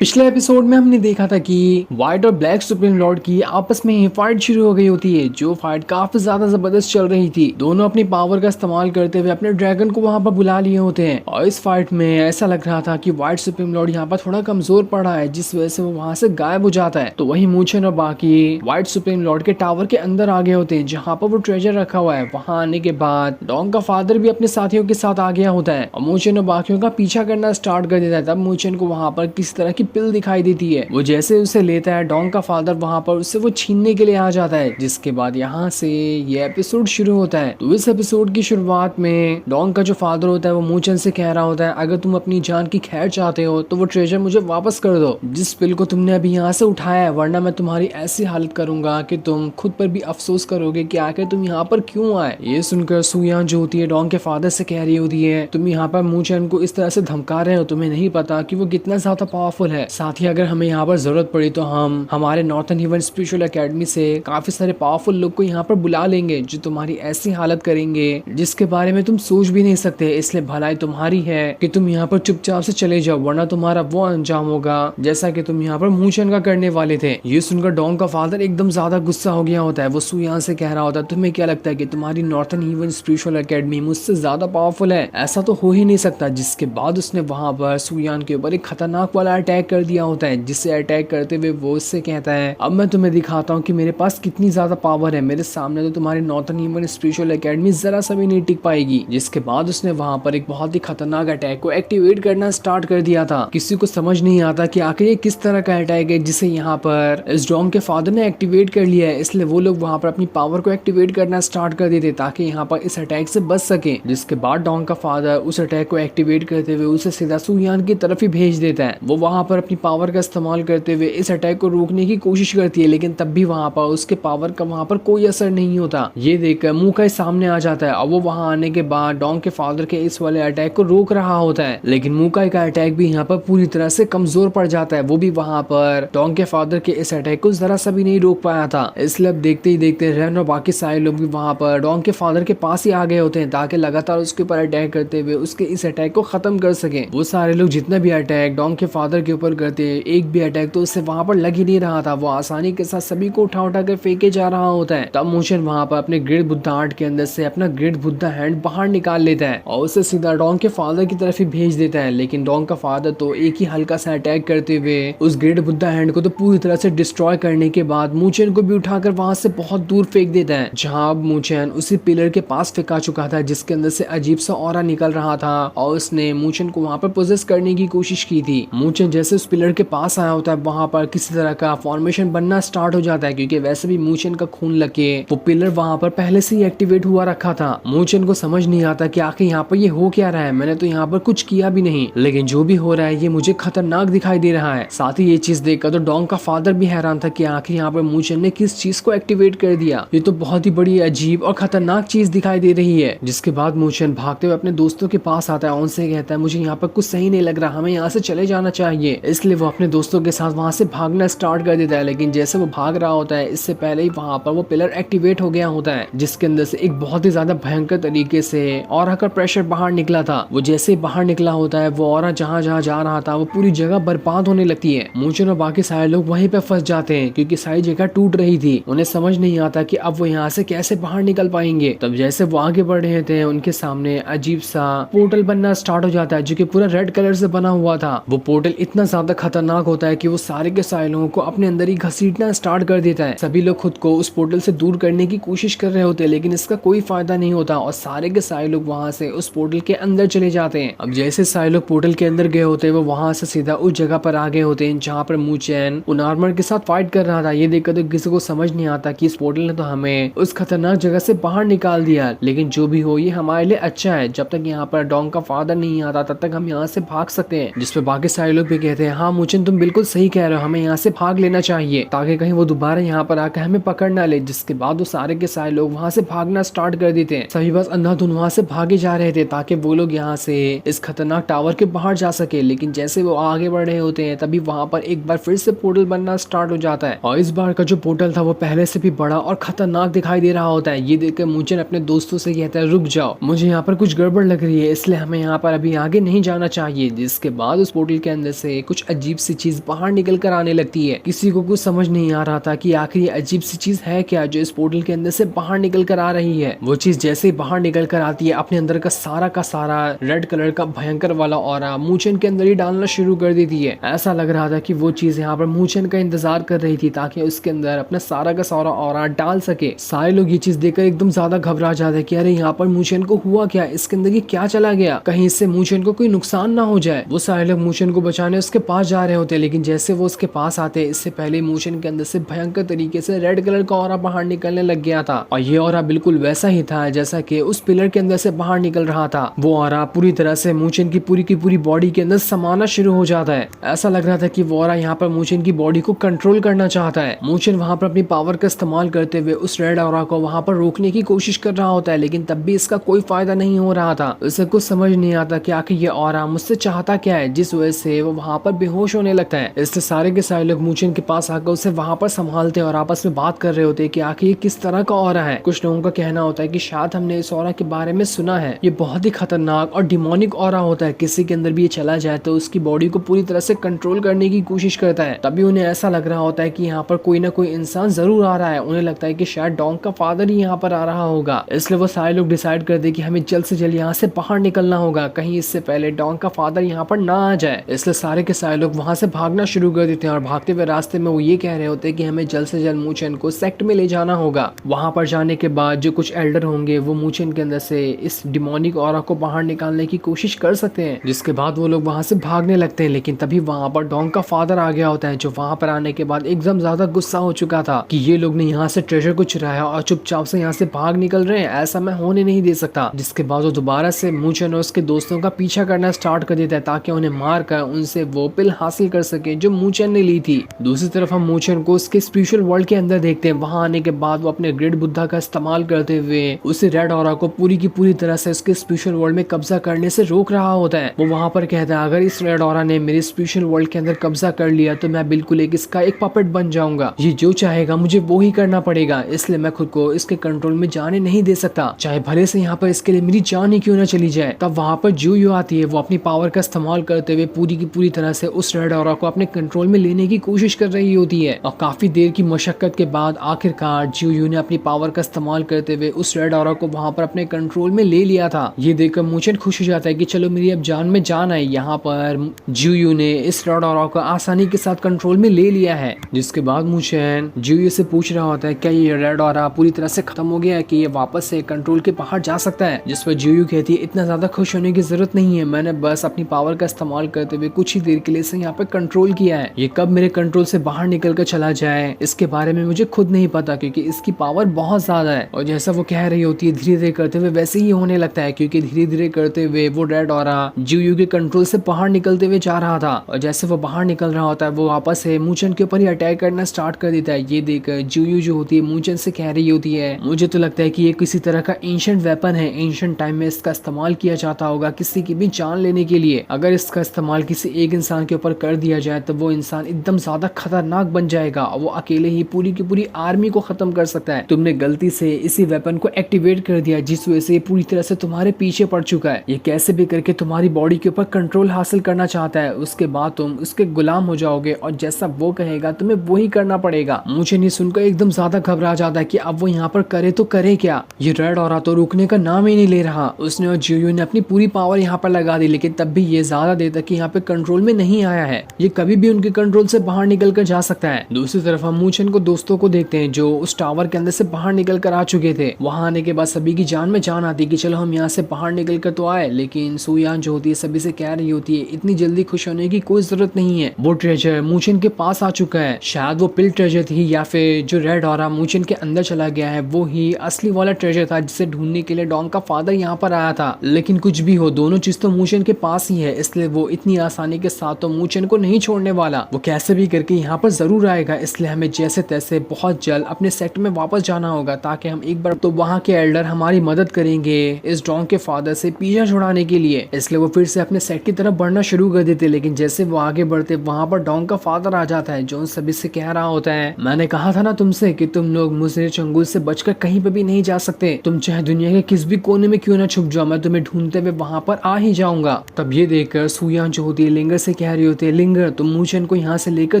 पिछले एपिसोड में हमने देखा था कि व्हाइट और ब्लैक सुप्रीम लॉर्ड की आपस में ही फाइट शुरू हो गई होती है, जो फाइट काफी ज्यादा जबरदस्त चल रही थी। दोनों अपनी पावर का इस्तेमाल करते हुए अपने ड्रैगन को वहां पर बुला लिए होते हैं और इस फाइट में ऐसा लग रहा था कि व्हाइट सुप्रीम लॉर्ड यहाँ पर थोड़ा कमजोर पड़ा है, जिस वजह से वो वहां से गायब हो जाता है। तो वही मूचन और बाकी व्हाइट सुप्रीम लॉर्ड के टावर के अंदर आ गए होते हैं, जहाँ पर वो ट्रेजर रखा हुआ है। वहां आने के बाद डोंग का फादर भी अपने साथियों के साथ आ गया होता है और मूचन और बाकियों का पीछा करना स्टार्ट कर देता है। तब मूचन को वहां पर किसी तरह की पिल दिखाई देती है। वो जैसे उसे लेता है, डोंग का फादर वहां पर उससे वो छीनने के लिए आ जाता है, जिसके बाद यहाँ से ये एपिसोड शुरू होता है। तो इस एपिसोड की शुरुआत में डोंग का जो फादर होता है वो मूचन से कह रहा होता है, अगर तुम अपनी जान की खैर चाहते हो तो वो ट्रेजर मुझे वापस कर दो, जिस पिल को तुमने अभी यहाँ से उठाया है, वरना मैं तुम्हारी ऐसी हालत करूंगा कि तुम खुद पर भी अफसोस करोगे कि आखिर तुम यहाँ पर क्यों आए। ये सुनकर सुयान जो होती है डोंग के फादर से कह रही होती है, तुम यहाँ पर मूचन को इस तरह से धमका रहे हो, तुम्हें नहीं पता कि वो कितना ज्यादा पावरफुल है। साथ ही अगर हमें यहाँ पर जरूरत पड़ी तो हम हमारे नॉर्थन हेवन स्पिरिचुअल एकेडमी से काफी सारे पावरफुल लोग को यहाँ पर बुला लेंगे, जो तुम्हारी ऐसी हालत करेंगे जिसके बारे में तुम सोच भी नहीं सकते। इसलिए भलाई तुम्हारी है कि तुम यहाँ पर चुपचाप से चले जाओ, वरना तुम्हारा वो अंजाम होगा जैसा कि तुम यहाँ पर मूचन का करने वाले थे। ये सुनकर डोंग का फादर एकदम ज्यादा गुस्सा हो गया होता है। वो सुयान से कह रहा होता है, तुम्हें क्या लगता है कि तुम्हारी नॉर्थन हेवन स्पिरिचुअल एकेडमी मुझसे ज्यादा पावरफुल है? ऐसा तो हो ही नहीं सकता। जिसके बाद उसने वहां पर सुयान के ऊपर एक खतरनाक वाला अटैक कर दिया होता है, जिससे अटैक करते हुए वो उससे कहता है, अब मैं तुम्हें दिखाता हूँ कि मेरे पास कितनी ज्यादा पावर है, मेरे सामने तो तुम्हारी नॉर्थन ह्यूमन स्पिरिचुअल एकेडमी जरा सा भी नहीं टिक पाएगी। जिसके बाद उसने वहां पर एक बहुत ही खतरनाक अटैक को एक्टिवेट करना स्टार्ट कर दिया था। किसी को समझ नहीं आता कि आखिर ये किस तरह का अटैक है जिसे यहाँ पर इस डोंग के फादर ने एक्टिवेट कर लिया है। इसलिए वो लोग वहां पर अपनी पावर को एक्टिवेट करना स्टार्ट कर देते ताकि यहाँ पर इस अटैक से बच सके। जिसके बाद डोंग का फादर उस अटैक को एक्टिवेट करते हुए उसे सीधा सुयान की तरफ ही भेज देता है। वो वहां पर अपनी पावर का इस्तेमाल करते हुए इस अटैक को रोकने की कोशिश करती है, लेकिन तब भी वहां पर उसके पावर का वहां पर कोई असर नहीं होता। ये देखकर मूकाई सामने आ जाता है और वो वहां आने के बाद डोंग के फादर के इस वाले अटैक को रोक रहा होता है, लेकिन मूकाई का अटैक भी यहाँ पर पूरी तरह से कमजोर पड़ जाता है। वो भी वहां पर डोंग के फादर के इस अटैक को जरा सा भी नहीं रोक पाया था। इसलिए अब देखते ही देखते रेन और बाकी सारे लोग भी वहां पर डोंग के फादर के पास ही आ गए होते हैं, ताकि लगातार उसके ऊपर अटैक करते हुए उसके इस अटैक को खत्म कर सके। वो सारे लोग जितना भी अटैक डोंग के फादर के ऊपर करते, एक भी अटैक तो उससे वहां पर लग ही नहीं रहा था। वो आसानी के साथ सभी को उठा उठा कर फेंके जा रहा होता है। तब मूचन वहां पर अपने ग्रेट बुद्धा आर्ट के अंदर से अपना ग्रेट बुद्धा हैंड बाहर निकाल लेता है और उसे सीधा डोंग के फादर की तरफ ही भेज देता है। लेकिन डोंग का फादर तो एक ही हल्का सा अटैक करते हुए उस ग्रेट बुद्धा हैंड को तो पूरी तरह से डिस्ट्रॉय करने के बाद मूचन को भी उठाकर वहां से बहुत दूर फेंक देता है, जहां अब मूचन उसी पिलर के पास फेंका चुका था जिसके अंदर से अजीब सा ऑरा निकल रहा था और उसने मूचन को वहां पर पोजेस करने की कोशिश की थी। मूचन जैसे उस पिलर के पास आया होता है, वहां पर किसी तरह का फॉर्मेशन बनना स्टार्ट हो जाता है, क्योंकि वैसे भी मूचन का खून लगे वो पिलर वहां पर पहले से ही एक्टिवेट हुआ रखा था। मूचन को समझ नहीं आता कि आखिर यहाँ पर ये हो क्या रहा है, मैंने तो यहाँ पर कुछ किया भी नहीं, लेकिन जो भी हो रहा है ये मुझे खतरनाक दिखाई दे रहा है। साथ ही ये चीज देखकर तो डोंग का फादर भी हैरान था कि आखिर यहाँ पर मूचन ने किस चीज को एक्टिवेट कर दिया, ये तो बहुत ही बड़ी अजीब और खतरनाक चीज दिखाई दे रही है। जिसके बाद मूचन भागते हुए अपने दोस्तों के पास आता है, उनसे कहता है, मुझे यहाँ पर कुछ सही नहीं लग रहा, हमें यहाँ से चले जाना चाहिए। इसलिए वो अपने दोस्तों के साथ वहां से भागना स्टार्ट कर देता है, लेकिन जैसे वो भाग रहा होता है इससे पहले ही वहां पर वो पिलर एक्टिवेट हो गया होता है, जिसके अंदर से एक बहुत ही ज्यादा भयंकर तरीके से ऑरा का प्रेशर बाहर निकला था। वो जैसे ही बाहर निकला होता है वो ऑरा जहां जहां जा रहा था वो पूरी जगह बर्बाद होने लगती है। मूचन और बाकी सारे लोग वहीं पे फंस जाते हैं, क्योंकि सारी जगह टूट रही थी। उन्हें समझ नहीं आता कि अब वो यहाँ से कैसे बाहर निकल पाएंगे। तब जैसे वो आगे बढ़ रहे थे उनके सामने अजीब सा पोर्टल बनना स्टार्ट हो जाता है, जो कि पूरा रेड कलर से बना हुआ था। वो पोर्टल इतना ज्यादा खतरनाक होता है कि वो सारे के सारे लोगों को अपने अंदर ही घसीटना स्टार्ट कर देता है। सभी लोग खुद को उस पोर्टल से दूर करने की कोशिश कर रहे होते हैं, लेकिन इसका कोई फायदा नहीं होता और सारे के सारे लोग वहां से उस पोर्टल के अंदर चले जाते हैं। अब जैसे सारे लोग पोर्टल के अंदर गए होते हैं वो वहां से सीधा उस जगह पर आ गए होते हैं जहाँ पर मूचन उन आर्मर के साथ फाइट कर रहा था। ये देखकर तो किसी को समझ नहीं आता कि इस पोर्टल ने तो हमें उस खतरनाक जगह से बाहर निकाल दिया, लेकिन जो भी हो ये हमारे लिए अच्छा है। जब तक यहाँ पर डोंग का फादर नहीं आता तब तक हम यहाँ से भाग सकते हैं। जिसपे बाकी सारे लोग भी कहते हैं, हाँ मूचन तुम बिल्कुल सही कह रहे हो, हमें यहाँ से भाग लेना चाहिए ताकि कहीं वो दोबारा यहाँ पर आकर हमें पकड़ ना ले। जिसके बाद वो सारे के सारे लोग वहाँ से भागना स्टार्ट कर देते हैं। सभी बस अंधाधुन वहाँ से भागे जा रहे थे ताकि वो लोग यहाँ से इस खतरनाक टावर के बाहर जा सके। लेकिन जैसे वो आगे बढ़ रहे होते हैं तभी वहाँ पर एक बार फिर से पोर्टल बनना स्टार्ट हो जाता है और इस बार का जो पोर्टल था वो पहले से भी बड़ा और खतरनाक दिखाई दे रहा होता है। ये देखकर मूचन अपने दोस्तों से कहता है, रुक जाओ, मुझे यहाँ पर कुछ गड़बड़ लग रही है, इसलिए हमें यहाँ पर अभी आगे नहीं जाना चाहिए। जिसके बाद उस पोर्टल के अंदर से कुछ अजीब सी चीज बाहर निकल कर आने लगती है। किसी को कुछ समझ नहीं आ रहा था कि आखिर ये अजीब सी चीज है क्या जो इस पोर्टल के अंदर से बाहर निकल कर आ रही है। वो चीज जैसे ही बाहर निकल कर आती है अपने अंदर का सारा रेड कलर का भयंकर वाला ऑरा मूचन के अंदर ही डालना शुरू कर देती है। ऐसा लग रहा था कि वो चीज यहाँ पर मूचन का इंतजार कर रही थी ताकि उसके अंदर अपना सारा का सारा ऑरा डाल सके। सारे लोग ये चीज देखकर एकदम ज्यादा घबरा जाते हैं कि अरे यहाँ पर मूचन को हुआ क्या, इसके अंदर ये क्या चला गया, कहीं इससे मूचन को कोई नुकसान ना हो जाए। वो सारे लोग मूचन को बचाने उसके पास जा रहे होते हैं, लेकिन जैसे वो उसके पास आते हैं इससे पहले मूचन के अंदर से भयंकर तरीके से रेड कलर का ऑरा बाहर निकलने लग गया था। और ये ऑरा बिल्कुल वैसा ही था जैसा कि उस पिलर के अंदर से बाहर निकल रहा था। वो ऑरा पूरी तरह से मूचन की पूरी बॉडी के अंदर समाना शुरू हो जाता है। ऐसा लग रहा था कि वो ऑरा यहाँ पर मूचन की बॉडी को कंट्रोल करना चाहता है। मूचन वहां पर अपनी पावर का इस्तेमाल करते हुए उस रेड ऑरा को वहां पर रोकने की कोशिश कर रहा होता है, लेकिन तब भी इसका कोई फायदा नहीं हो रहा था। उसे कुछ समझ नहीं आता कि आखिर ये ऑरा मुझसे चाहता क्या है, जिस वजह से वो वहां पर बेहोश होने लगता है। इससे सारे के सारे लोग मूचन के पास आकर उसे वहां पर संभालते हैं और आपस में बात कर रहे होते हैं कि आखिर ये किस तरह का ऑरा है। कुछ लोगों का कहना होता है कि शायद हमने इस ऑरा के बारे में सुना है, ये बहुत ही खतरनाक और डिमोनिक ऑरा होता है, किसी के अंदर भी ये चला जाए तो उसकी बॉडी को पूरी तरह से कंट्रोल करने की कोशिश करता है। तभी उन्हें ऐसा लग रहा होता है कि यहाँ पर कोई ना कोई इंसान जरूर आ रहा है। उन्हें लगता है कि शायद डोंग का फादर ही यहाँ पर आ रहा होगा, इसलिए वो सारे लोग डिसाइड करते हैं कि हमें जल्द से जल्द यहाँ से बाहर निकलना होगा, कहीं इससे पहले डोंग का फादर यहाँ पर ना आ जाए। इसलिए सारे के सारे लोग वहां से भागना शुरू कर देते हैं और भागते हुए रास्ते में वो ये कह रहे होते हैं कि हमें जल्द से जल्द मूचन को सेक्ट में ले जाना होगा। वहां पर जाने के बाद जो कुछ एल्डर होंगे वो मूचन के अंदर से इस डिमोनिक ऑरा को बाहर निकालने की कोशिश कर सकते हैं, जिसके बाद वो लोग वहां से भागने लगते हैं। लेकिन तभी वहां पर डोंग का फादर आ गया होता है, जो वहां पर आने के बाद एकदम ज्यादा गुस्सा हो चुका था कि ये लोग ने यहाँ से ट्रेजर को चुराया और चुपचाप से यहाँ से भाग निकल रहे हैं, ऐसा मैं होने नहीं दे सकता। जिसके बाद वो दोबारा से मूचन और उसके दोस्तों का पीछा करना स्टार्ट कर देता है ताकि उन्हें मार कर उनसे वो पिल हासिल कर सके जो मूचन ने ली थी। दूसरी तरफ हम मूचन को उसके स्पिरिचुअल वर्ल्ड के अंदर देखते हैं। वहां आने के बाद वो अपने ग्रेट बुद्धा का इस्तेमाल करते हुए उसे रेड ऑरा को पूरी की पूरी तरह से उसके स्पिरिचुअल वर्ल्ड में कब्जा करने से रोक रहा होता है। वो वहां पर कहता है अगर इस रेड ऑरा ने मेरे स्पिरिचुअल वर्ल्ड के अंदर कब्जा कर लिया तो मैं बिल्कुल इसका एक पपेट बन जाऊंगा, ये जो चाहेगा मुझे वो ही करना पड़ेगा, इसलिए मैं खुद को इसके कंट्रोल में जाने नहीं दे सकता, चाहे भले से यहाँ पर इसके लिए मेरी जान ही क्यों ना चली जाए। तब वहां पर जूयू आती है। वो अपनी पावर का इस्तेमाल करते हुए पूरी की पूरी तरह से उस रेड ऑरा को अपने कंट्रोल में लेने की कोशिश कर रही होती है और काफी देर की मशक्कत के बाद आखिरकार जूयू ने अपनी पावर का इस्तेमाल करते हुए उस रेड ऑरा को वहां पर अपने कंट्रोल में ले लिया था। ये देखकर मूचन खुश हो जाता है कि चलो मेरी अब जान में जान आई। यहाँ पर जूयू ने इस रेड ऑरा को आसानी के साथ कंट्रोल में ले लिया है। जिसके बाद मूचन जूयू से पूछ रहा होता है क्या ये रेड ऑरा पूरी तरह से खत्म हो गया है कि ये वापस से कंट्रोल के बाहर जा सकता है। जिस पर जूयू कहती है इतना ज्यादा खुश होने की जरूरत नहीं है, मैंने बस अपनी पावर का इस्तेमाल करते हुए कुछ ही देर के लिए इसे यहाँ पे कंट्रोल किया है, ये कब मेरे कंट्रोल से बाहर निकल कर चला जाए इसके बारे में मुझे खुद नहीं पता, क्योंकि इसकी पावर बहुत ज्यादा है। और जैसा वो कह रही होती है धीरे धीरे करते हुए वैसे ही होने लगता है, क्योंकि धीरे धीरे करते हुए वो रेड ऑरा जूयू के कंट्रोल से बाहर निकलते हुए जा रहा था। और जैसे वो बाहर निकल रहा होता है वो वापस से मूचन के ऊपर ही अटैक करना स्टार्ट कर देता है। ये देखकर जूयू जो होती है मूचन से कह रही होती है मुझे तो लगता है कि ये किसी तरह का एंशिएंट वेपन है, एंशिएंट टाइम में इसका इस्तेमाल किया जाता होगा किसी की भी जान लेने के लिए। अगर इसका इस्तेमाल किसी एक इंसान के ऊपर कर दिया जाए तो वो इंसान एकदम ज्यादा खतरनाक बन जाएगा और वो अकेले ही पूरी की पूरी आर्मी को खत्म कर सकता है। तुमने गलती से इसी वेपन को एक्टिवेट कर दिया जिस वजह से ये पूरी तरह से तुम्हारे पीछे पड़ चुका है। ये कैसे भी करके तुम्हारी बॉडी के ऊपर कंट्रोल हासिल करना चाहता है, उसके बाद तुम उसके गुलाम हो जाओगे और जैसा वो कहेगा तुम्हें वो ही करना पड़ेगा। मुझे नहीं सुनकर एकदम ज्यादा घबरा जाता है कि अब वो यहाँ पर करे तो करे क्या। ये रेड ऑरा तो रुकने का नाम ही नहीं ले रहा। उसने और जूयू ने अपनी पूरी पावर यहाँ पर लगा दी, लेकिन तब भी ये ज्यादा देर तक यहाँ पे कंट्रोल में नहीं आया है। ये कभी भी उनके कंट्रोल से बाहर निकल कर जा सकता है। दूसरी तरफ हम मूचन को दोस्तों को देखते हैं जो उस टावर के अंदर से बाहर निकल कर आ चुके थे। वहां आने के बाद सभी की जान में जान आती है कि चलो हम यहाँ से बाहर निकल कर तो आए, लेकिन सुयान जो होती है सभी से कह रही होती है इतनी जल्दी खुश होने की कोई जरूरत नहीं है। वो ट्रेजर मूचन के पास आ चुका है, शायद वो पिल ट्रेजर थी या फिर जो रेड ऑरा मूचन के अंदर चला गया है वो ही असली वाला ट्रेजर था जिसे ढूंढने के लिए डोंग का फादर यहाँ पर आया था। लेकिन कुछ भी हो दोनों चीज तो मूचन के पास ही है, इसलिए वो इतनी आसानी के साथ तो मूचन को नहीं छोड़ने वाला। वो कैसे भी करके यहाँ पर जरूर आएगा, इसलिए हमें जैसे तैसे बहुत जल्द अपने सेक्टर में वापस जाना होगा ताकि हम एक बार तो वहाँ के एल्डर हमारी मदद करेंगे इस डोंग के फादर से पीछा छुड़ाने के लिए। इसलिए वो फिर से अपने सेट की तरफ बढ़ना शुरू कर देते, लेकिन जैसे वो आगे बढ़ते वहाँ पर डोंग का फादर आ जाता है जो उन सभी से कह रहा होता है मैंने कहा था ना तुमसे कि तुम लोग मुझे चंगुल से बचकर कहीं पे भी नहीं जा सकते, तुम चाहे दुनिया के किस भी कोने में क्यों ना छुप जाओ मैं तुम्हें ढूंढते हुए वहाँ पर आ ही जाऊंगा। तब ये देखकर सुयान जो होती है लिंगर से कह रही होती है, लिंगर तुम मूचन को यहाँ से लेकर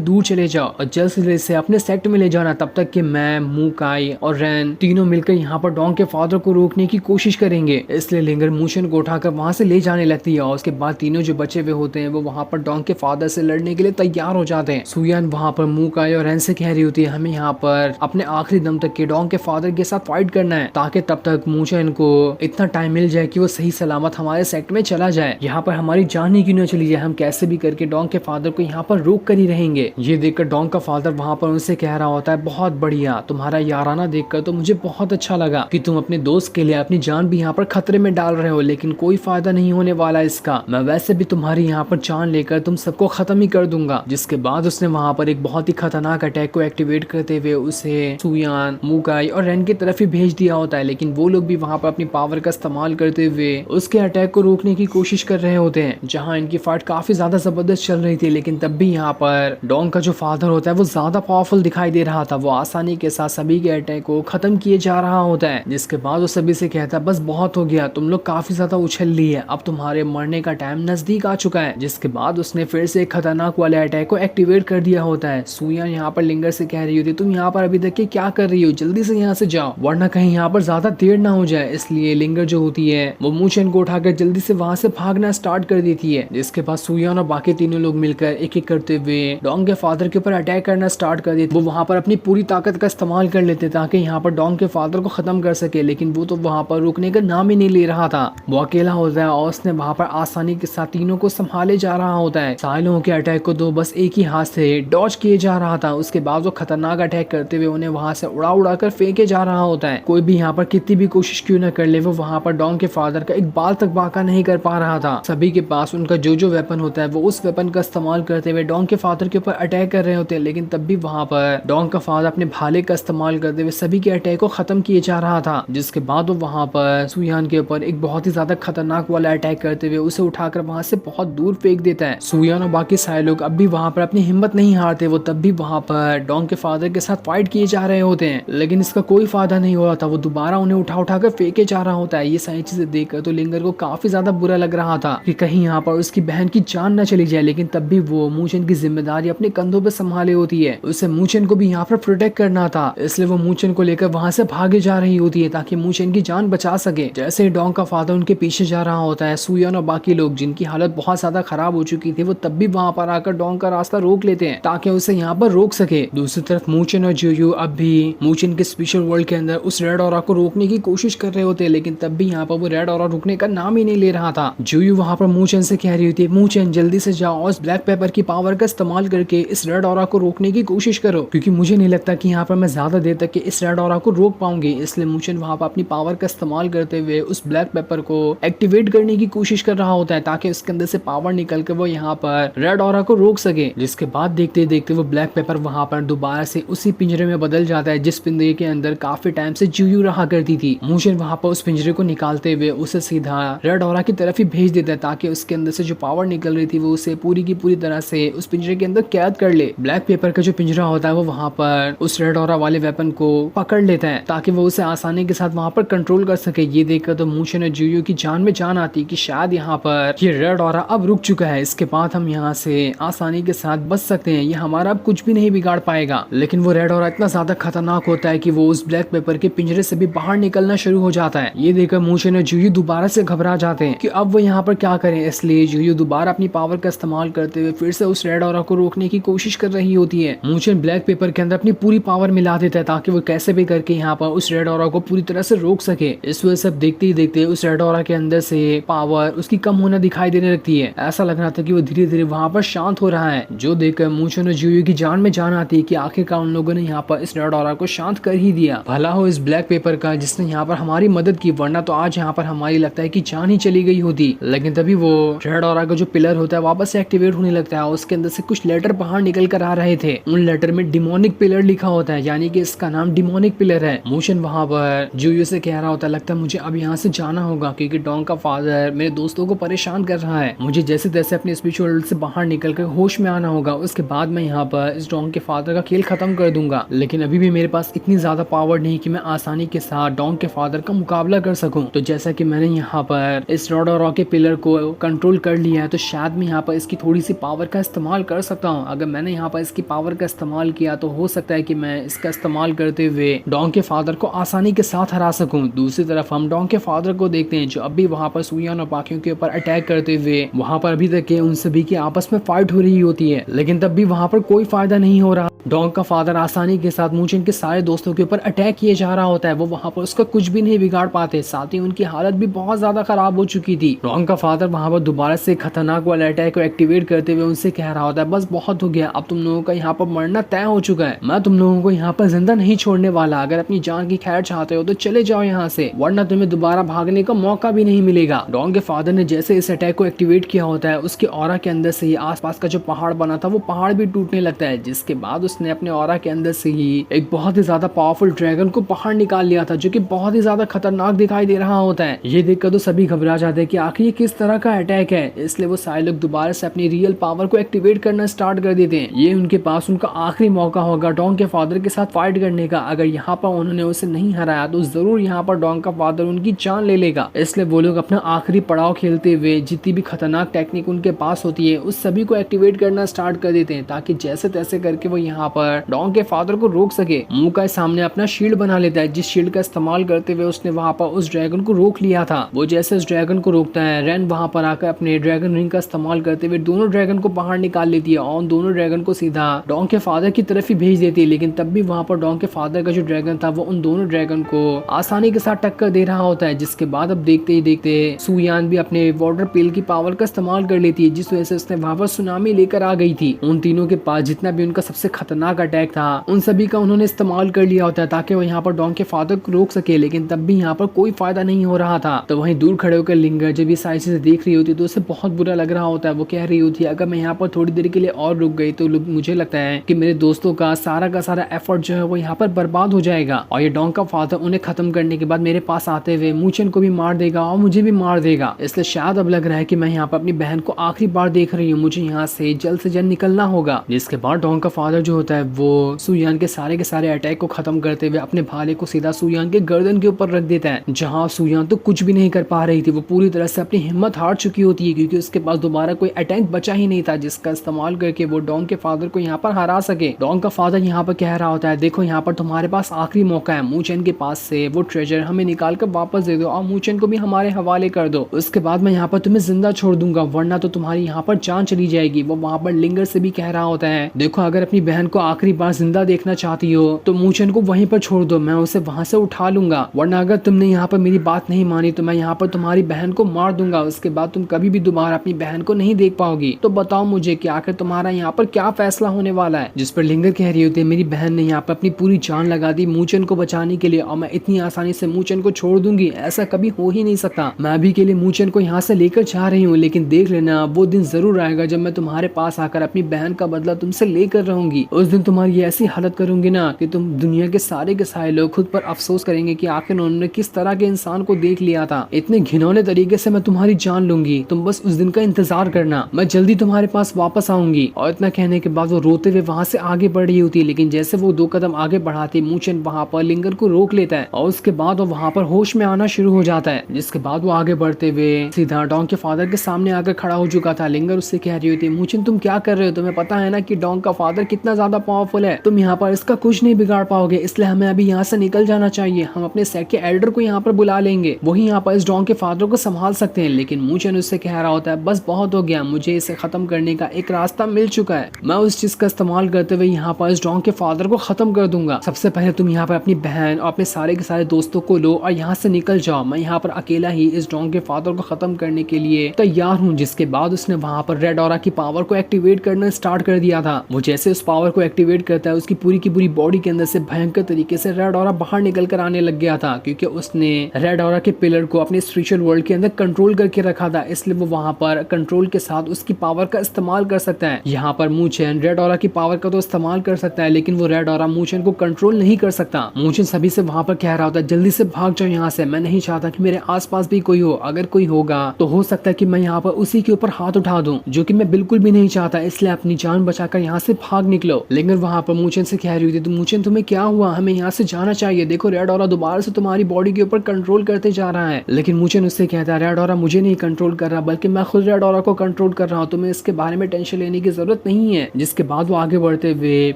दूर चले जाओ और जल्द से जल्द से अपने सेट में ले जाना, तब तक कि मैं, मूकाई और रैन तीनों मिलकर यहाँ पर डोंग के फादर को रोकने की कोशिश करेंगे। इसलिए लिंगर मूचन को उठाकर वहां से ले जाने लगती है और उसके बाद तीनों जो बचे हुए होते हैं वो वहां पर डोंग के फादर से लड़ने के लिए तैयार हो जाते हैं। सुयान वहां पर मूकाई और रैन से कह रही होती है, हमें यहाँ पर अपने आखिरी दम तक के डोंग के फादर के साथ फाइट करना है ताकि तब तक मूचन को इतना टाइम मिल जाए कि वो सही सलामत हमारे सेक्ट में चला जाए। यहाँ पर हमारी जान ही क्यों न चली जाए, हम कैसे भी करके डोंग के फादर को यहाँ पर रोक कर ही रहेंगे। ये देखकर डोंग का फादर वहां पर उनसे कह रहा होता है, बहुत बढ़िया, तुम्हारा याराना देखकर तो मुझे बहुत अच्छा लगा कि तुम अपने दोस्त के लिए अपनी जान भी यहाँ पर खतरे में डाल रहे हो, लेकिन कोई फायदा नहीं होने वाला इसका। मैं वैसे भी तुम्हारी यहाँ पर जान लेकर तुम सबको खत्म ही कर दूंगा। जिसके बाद उसने वहां पर एक बहुत ही खतरनाक अटैक को एक्टिवेट करते हुए उसे सुयान, मूकाई और रैन की तरफ ही भेज दिया होता है, लेकिन वो लोग भी वहां पर अपनी पावर का इस्तेमाल करते हुए उसके अटैक को रोकने की कोशिश कर रहे होते हैं। जहां इनकी फाइट काफी ज्यादा जबरदस्त चल रही थी, लेकिन तब भी यहाँ पर डोंग का जो फादर होता है वो ज्यादा पावरफुल दिखाई दे रहा था। वो आसानी के साथ सभी के अटैक को खत्म किए जा रहा होता है। जिसके बाद वो सभी से कहता है, बस बहुत हो गया, तुम लोग काफी ज्यादा उछल ली है, अब तुम्हारे मरने का टाइम नजदीक आ चुका है। जिसके बाद उसने फिर से एक खतरनाक वाले अटैक को एक्टिवेट कर दिया होता है। सुयान यहाँ पर लिंगर से कह रही होती है, तुम यहाँ पर अभी तक क्या कर रही हो, जल्दी से यहाँ से जाओ वरना कहीं यहाँ पर ज्यादा देर ना हो जाए। इसलिए लिंगर जो होती है वो मूचन को उठाकर जल्दी से वहां से भागना स्टार्ट कर देती है। जिसके बाद सुयान और बाकी तीनों लोग मिलकर एक एक करते हुए डोंग के फादर के ऊपर अटैक करना स्टार्ट कर देते। वो वहां पर अपनी पूरी ताकत का इस्तेमाल कर लेते ताकि यहाँ पर डोंग के फादर को खत्म कर सके, लेकिन वो तो वहां पर रुकने का नाम ही नहीं ले रहा था। वो अकेला होता है और उसने वहां पर आसानी के साथ तीनों को संभाले जा रहा होता है। सारे लोगों के अटैक को तो बस एक ही हाथ से डॉज किए जा रहा था। उसके बाद वो खतरनाक अटैक करते हुए उन्हें वहां से उड़ा उड़ा कर फेंके जा रहा होता है। कोई भी यहाँ पर कितनी भी कोशिश क्यों न कर ले, वो वहां पर डोंग के फादर का एक बाल तक बाका नहीं कर पा रहा था। सभी के पास उनका जो वेपन होता है वो उस वेपन का इस्तेमाल करते हुए डोंग के फादर के ऊपर अटैक कर रहे होते हैं, लेकिन तब भी वहां पर डोंग का फादर अपने भाले का इस्तेमाल करते हुए सभी के अटैक को खत्म किए जा रहा था। जिसके बाद वो वहां पर सुयान के ऊपर एक बहुत ही ज्यादा खतरनाक वाला अटैक करते हुए उसे उठाकर वहां से बहुत दूर फेंक देता है। सुयान और बाकी सारे लोग अब भी वहां पर अपनी हिम्मत नहीं हारते। वो तब भी वहां पर डोंग के फादर के साथ फाइट किए जा रहे होते हैं, लेकिन इसका कोई फायदा नहीं हो रहा था। वो दोबारा उन्हें उठाकर फेंके जा रहा होता है। ये सारी चीजें देखकर तो लिंगर को काफी ज्यादा बुरा लग रहा था कि कहीं यहाँ पर उसकी बहन की जान न चली जाए, लेकिन तब भी वो मूचन की जिम्मेदारी अपने कंधों पे संभाले होती है। उसे मूचन को भी यहाँ पर प्रोटेक्ट करना था, इसलिए वो मूचन को लेकर वहां से भागे जा रही होती है ताकि मूचन की जान बचा सके। जैसे ही डोंग का फादर उनके पीछे जा रहा होता है, सुयान और बाकी लोग जिनकी हालत बहुत ज्यादा खराब हो चुकी थी वो तब भी वहां पर आकर डोंग का रास्ता रोक लेते हैं ताकि उसे यहाँ पर रोक सके। दूसरी तरफ मूचन और जुयू अब भी मूचन के स्पेशल वर्ल्ड के अंदर उस रेड ऑरा को रोकने की कोशिश कर रहे होते हैं, लेकिन तब भी यहाँ पर वो रेड ऑरा रुकने का नाम ही नहीं ले रहा था। जुयू वहां पर मूचन से कह रही होती है, मूचन जल्दी से जाओ और ब्लैक पेपर की पावर का इस्तेमाल करके इस रेड ऑरा को रोकने की कोशिश करो, क्योंकि मुझे नहीं लगता कि यहाँ पर मैं ज्यादा देर तक इस रेड ऑरा को रोक पाऊंगी। इसलिए मूचन वहां पर अपनी पावर का इस्तेमाल करते हुए उस ब्लैक पेपर को एक्टिवेट करने की कोशिश कर रहा होता है ताकि उसके अंदर से पावर निकल कर वो यहाँ पर रेड ऑरा को रोक सके। जिसके बाद देखते देखते वो ब्लैक पेपर वहां पर दोबारा से उसी पिंजरे में बदल जाता है जिस पिंजरे के अंदर काफी टाइम से जुयू रहा करती थी। मूचन वहां पर उस पिंजरे को निकालते हुए उसे सीधा रेड ऑरा की तरफ ही भेज देता है ताकि उसके अंदर से जो पावर निकल रही थी वो उसे पूरी की पूरी तरह से उस पिंजरे के अंदर कैद कर ले। ब्लैक पेपर का जो पिंजरा होता है वो वहां पर उस रेड ऑरा वाले वेपन को पकड़ लेता है ताकि वो उसे आसानी के साथ वहां पर कंट्रोल कर सके। ये देखकर तो मूचन और जुयू की जान में जान आती कि शायद यहाँ पर ये रेड ऑरा अब रुक चुका है, इसके बाद हम यहाँ से आसानी के साथ बच सकते हैं, ये हमारा अब कुछ भी नहीं बिगाड़ पाएगा। लेकिन वो रेड ऑरा इतना ज्यादा खतरनाक होता है कि वो उस ब्लैक पेपर के पिंजरे से भी बाहर निकलना शुरू हो जाता है। ये देखकर मूचन और जुयू दोबारा से घबरा जाते हैं कि अब वो यहाँ पर क्या करें। इसलिए जुयू दोबारा अपनी पावर का इस्तेमाल करते हुए फिर से उस रेड ऑरा को रोकने की कोशिश कर रही होती है। मूचन ब्लैक पेपर के अंदर अपनी पूरी पावर मिला देता है ताकि वो कैसे भी करके यहाँ पर उस रेड ऑरा को पूरी तरह से रोक सके। इस वजह से देखते ही देखते उस रेड ऑरा के अंदर से पावर उसकी कम होना दिखाई देने लगती है। ऐसा लग रहा था कि वो धीरे धीरे वहां पर शांत हो रहा है, जो देखकर मूचन और जुयू की जान में जान आती है कि आखिरकार उन लोगों ने यहाँ पर इस रेड ऑरा को शांत कर ही दिया। भला हो इस ब्लैक पेपर का जिसने यहाँ पर हमारी मदद की, वरना तो आज यहाँ पर हमारी लगता है कि जान ही चली गई होती। लेकिन तभी वो रेड ऑरा का जो पिलर होता है वापस से एक्टिवेट होने लगता है। उसके अंदर से कुछ लेटर बाहर निकल कर आ रहे थे। उन लेटर में डिमोनिक पिलर लिखा होता है, यानी कि इसका नाम डिमोनिक पिलर है। मूचन वहां पर जुयू से कह रहा होता है, लगता है मुझे अब यहाँ से जाना होगा क्योंकि डोंग का फादर मेरे दोस्तों को परेशान कर रहा है। मुझे जैसे तैसे अपने स्पिरिचुअल वर्ल्ड से बाहर निकलकर होश में आना होगा, उसके बाद मैं यहाँ पर इस डोंग के फादर का खेल खत्म कर दूंगा। लेकिन अभी भी मेरे पास इतनी ज्यादा पावर नहीं कि मैं आसानी के साथ डोंग के फादर का मुकाबला कर सकूं। तो जैसा कि मैंने यहाँ पर इस रेड ऑरा के पिलर को कंट्रोल कर लिया है, तो शायद मैं यहाँ पर इसकी थोड़ी सी पावर का इस्तेमाल कर सकता हूँ। अगर मैंने यहाँ पर इसकी पावर का इस्तेमाल किया तो हो सकता है कि मैं इसका इस्तेमाल करते हुए डोंग के फादर को आसानी के साथ हरा सकूं। दूसरी तरफ हम डोंग के फादर को देखते हैं जो अभी वहाँ पर सुयान और बाकियों के ऊपर अटैक करते हुए वहाँ पर अभी तक के उन सभी की आपस में फाइट हो रही होती है, लेकिन तब भी वहाँ पर कोई फायदा नहीं हो रहा। डोंग का फादर आसानी के साथ मूचिन के सारे दोस्तों के ऊपर अटैक किए जा रहा होता है। वो वहाँ पर उसका कुछ भी नहीं बिगाड़ पाते, साथ ही उनकी हालत भी बहुत ज्यादा खराब हो चुकी थी। डोंग का फादर वहाँ पर दोबारा से खतरनाक वाला अटैक को एक्टिवेट करते हुए उनसे कह रहा होता है बस बहुत हो गया, अब तुम लोगों का यहाँ पर मरना तय हो चुका है। मैं तुम लोगों को यहाँ पर जिंदा नहीं छोड़ने वाला। अगर अपनी जान की खैर चाहते हो तो चले जाओ यहाँ से, वरना तुम्हें दोबारा भागने का मौका भी नहीं मिलेगा। डोंग के फादर ने जैसे इस अटैक को एक्टिवेट किया होता है उसके ऑरा के अंदर से ही आसपास का जो पहाड़ बना था वो पहाड़ भी टूटने लगता है, जिसके बाद उसने अपने ऑरा के अंदर से ही एक बहुत ही ज्यादा पावरफुल ड्रैगन को बाहर निकाल लिया था जो कि बहुत ही ज्यादा खतरनाक दिखाई दे रहा होता है। ये देखकर तो सभी घबरा जाते हैं कि आखिर ये किस तरह का अटैक है, इसलिए वो सारे लोग दोबारा से अपनी रियल पावर को एक्टिवेट करना स्टार्ट कर देते हैं। ये उनके पास उनका आखिरी मौका होगा डोंग के फादर के साथ फाइट करने का। अगर यहाँ पर उन्होंने उसे नहीं हराया तो जरूर यहाँ पर डोंग का फादर उनकी जान ले लेगा। इसलिए वो लोग अपना आखिरी पड़ाव खेलते हुए जितनी भी खतरनाक टेक्निक उनके पास होती है उस सभी को एक्टिवेट करना स्टार्ट कर देते हैं, ताकि जैसे तैसे करके वो यहाँ पर डोंग के फादर को रोक सके। मुंह का सामने अपना शील्ड बना लेता है, जिस शील्ड का इस्तेमाल करते हुए उसने वहाँ पर उस ड्रैगन को रोक लिया था। वो जैसे उस ड्रैगन को रोकता है, रेन वहाँ पर आकर अपने ड्रैगन रिंग का इस्तेमाल करते हुए दोनों ड्रैगन को बाहर निकाल लेती है और दोनों ड्रैगन को सीधा डोंग के फादर की तरफ ही भेज देती है। लेकिन तब भी वहाँ पर डोंग के फादर का जो ड्रैगन था वो उन दोनों ड्रैगन को आसानी के साथ टक्कर दे रहा होता है, जिसके बाद अब देखते ही देखते सुयान भी अपने वाटर पेल की पावर का इस्तेमाल कर लेती है, जिस वजह से उसने वहाँ पर सुनामी लेकर आ गई थी। उन तीनों के पास जितना भी उनका सबसे खतरनाक अटैक था उन सभी का उन्होंने इस्तेमाल कर लिया होता है ताकि वो यहाँ पर डोंग के फादर को रोक सके, लेकिन तब भी यहाँ पर कोई फायदा नहीं हो रहा था। तो वहीं दूर खड़े होकर लिंगर जब ये सारी चीजें देख रही होती तो उसे बहुत बुरा लग रहा होता है। वो कह रही होती है अगर मैं यहाँ पर थोड़ी देर के लिए और रुक गई तो मुझे लगता है कि मेरे दोस्तों का सारा एफर्ट जो है वो यहाँ पर बर्बाद हो जाएगा और ये डोंग का फादर उन्हें खत्म करने के बाद मेरे पास आते हुए मूचन को भी मार देगा और मुझे भी मार देगा। इसलिए शायद अब लग रहा है कि मैं यहाँ पर अपनी बहन को आखिरी बार देख रही हूँ, मुझे यहाँ से जल्द निकलना होगा। जिसके बाद डोंग का फादर जो होता है वो सुयान के सारे अटैक को खत्म करते हुए अपने भाले को सीधा सुयान के गर्दन के ऊपर रख देता है, जहाँ सुयान तो कुछ भी नहीं कर पा रही थी। वो पूरी तरह से अपनी हिम्मत हार चुकी होती है क्योंकि उसके पास दोबारा कोई अटैक बचा ही नहीं था जिसका इस्तेमाल करके वो डोंग के फादर को यहाँ पर हरा सके। डोंग का फादर यहाँ पर कह रहा होता है देखो यहाँ पर तुम्हारे पास आखिरी मौका है, मूचन के पास से वो ट्रेजर हमें निकाल कर वापस दे दो और मूचन को भी हमारे हवाले कर दो, उसके बाद मैं यहाँ पर तुम्हें जिंदा छोड़ दूंगा, वरना तो तुम्हारी यहाँ पर जान चली जाएगी। वो वहाँ पर लिंगर से भी कह रहा होता है देखो अगर अपनी बहन को आखिरी बार जिंदा देखना चाहती हो तो मूचन को वहीं पर छोड़ दो, मैं उसे वहां से उठा लूंगा, वरना अगर तुमने यहाँ पर मेरी बात नहीं मानी तो मैं यहाँ पर तुम्हारी बहन को मार दूंगा, उसके बाद तुम कभी भी दोबारा अपनी बहन को नहीं देख पाओगी। तो बताओ मुझे कि आखिर तुम्हारा यहाँ पर क्या फैसला होने वाला है। जिस पर लिंगर कह रही होती है मेरी बहन ने यहाँ पर अपनी पूरी जान लगा दी मूचन को बचाने के लिए और मैं इतनी आसानी से मूचन को छोड़ दूंगी, ऐसा कभी हो ही नहीं सकता। मैं अभी के लिए मूचन को यहाँ से लेकर जा रही हूँ, लेकिन देख लेना वो दिन जरूर आएगा जब मैं तुम्हारे पास आकर अपनी बहन का बदला तुमसे लेकर रहूंगी। उस दिन तुम्हारी ऐसी हालत करूंगी ना कि तुम दुनिया के सारे लोग खुद पर अफसोस करेंगे कि आखिर उन्होंने किस तरह के इंसान को देख लिया था। इतने घिनौने तरीके से मैं तुम्हारी जान लूंगी, तुम बस उस दिन का इंतजार करना, मैं जल्दी तुम्हारे पास वापस आऊंगी। और इतना कहने के बाद वो रोते हुए वहां से आगे बढ़ रही होती है, लेकिन जैसे वो 2 कदम आगे बढ़ाती मूचन वहां पर लिंगर को रोक लेता है और उसके बाद वो वहां पर होश में आना शुरू हो जाता है। जिसके बाद वो आगे बढ़ते हुए सीधा डोंग के फादर के सामने आकर खड़ा हो चुका था। लिंगर उससे कह रही होती मूचन तुम क्या कर रहे हो, तुम्हें पता है ना कि डोंग का फादर कितना ज्यादा पावरफुल है, तुम यहाँ पर इसका कुछ नहीं बिगाड़ पाओगे, इसलिए हमें अभी यहाँ से निकल जाना चाहिए, हम अपने सेट के एल्डर को यहाँ पर बुला लेंगे, वही यहाँ पर इस डोंग के फादर को संभाल सकते हैं। लेकिन मूचन उससे कह रहा होता है बस बहुत हो गया, मुझे इसे खत्म करने का एक रास्ता मिल चुका है, मैं उस चीज का इस्तेमाल करते हुए यहाँ पर इस डोंग के फादर को खत्म कर दूंगा। सबसे पहले तुम यहाँ पर अपनी बहन और अपने सारे के सारे दोस्तों को लो और यहाँ से निकल जाओ, मैं यहाँ पर अकेला ही इस डोंग के फादर को खत्म करने के लिए तैयार हूँ। जिसके बाद उसने वहाँ पर रेड ऑरा की पावर को एक्टिवेट करना स्टार्ट कर दिया था। वो जैसे उस पावर को एक्टिवेट करता है उसकी पूरी की पूरी बॉडी के अंदर से भयंकर तरीके से रेड ऑरा बाहर निकल कर आने लग गया था, क्योंकि उसने रेड ऑरा के पिलर को अपने स्पिरिचुअल वर्ल्ड के अंदर कंट्रोल करके रखा था, इसलिए वो वहाँ पर कंट्रोल के साथ उसकी पावर का इस्तेमाल कर सकता है। यहाँ पर मूचन रेड ऑरा की पावर का तो इस्तेमाल कर सकता है, लेकिन वो रेड ऑरा मूचन को कंट्रोल नहीं कर सकता। मूचन सभी से वहाँ पर कह रहा होता है जल्दी से भाग जाओ यहाँ से, मैं नहीं चाहता कि मेरे आसपास भी कोई हो, अगर कोई होगा तो हो सकता है कि मैं यहाँ पर उसी के ऊपर हाथ उठा दूं, जो कि मैं बिल्कुल भी नहीं चाहता, इसलिए अपनी जान बचाकर यहाँ से भाग निकलो। लेकिन वहाँ पर मूचन से कह रही थी तो मूचन तुम्हें क्या हुआ, हमें यहाँ से जाना चाहिए, देखो रेड ऑरा दोबारा से तुम्हारी बॉडी के ऊपर कंट्रोल करते जा रहा है। लेकिन मूचन उससे कहता है रेड ऑरा मुझे नहीं कंट्रोल कर रहा, बल्कि मैं खुद रेड ऑरा को कंट्रोल कंट्रोल कर रहा हूँ, तुम्हें इसके बारे में टेंशन लेने की जरूरत नहीं है। जिसके बाद वो आगे बढ़ते हुए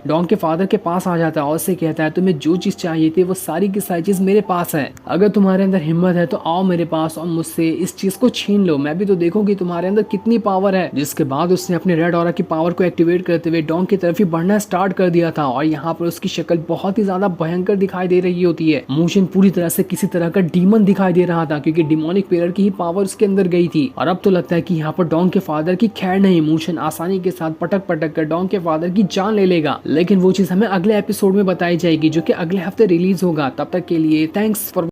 डॉन के फादर के पास आ जाता है और उससे कहता है तुम्हें जो चीज चाहिए थी वो सारी की सारी चीज मेरे पास है, अगर तुम्हारे अंदर हिम्मत है तो आओ मेरे पास और मुझसे इस चीज को छीन लो, मैं भी तो देखूं कि तुम्हारे अंदर कितनी पावर है। जिसके बाद उसने अपने रेड ऑरा की पावर को एक्टिवेट करते हुए डॉन की तरफ ही बढ़ना स्टार्ट कर दिया था और यहाँ पर उसकी शक्ल बहुत ही ज्यादा भयंकर दिखाई दे रही होती है। मूशन पूरी तरह से किसी तरह का डीमन दिखाई दे रहा था क्योंकि डिमोनिक पेयर की ही पावर उसके अंदर गई थी। और अब तो लगता है कि यहाँ पर डॉन के फादर की खैर नहीं, मूशन आसानी के साथ पटक पटक कर डॉन के फादर की जान ले लेगा। लेकिन वो चीज हमें अगले एपिसोड में बताई जाएगी जो कि अगले हफ्ते रिलीज होगा। तब तक के लिए थैंक्स फॉर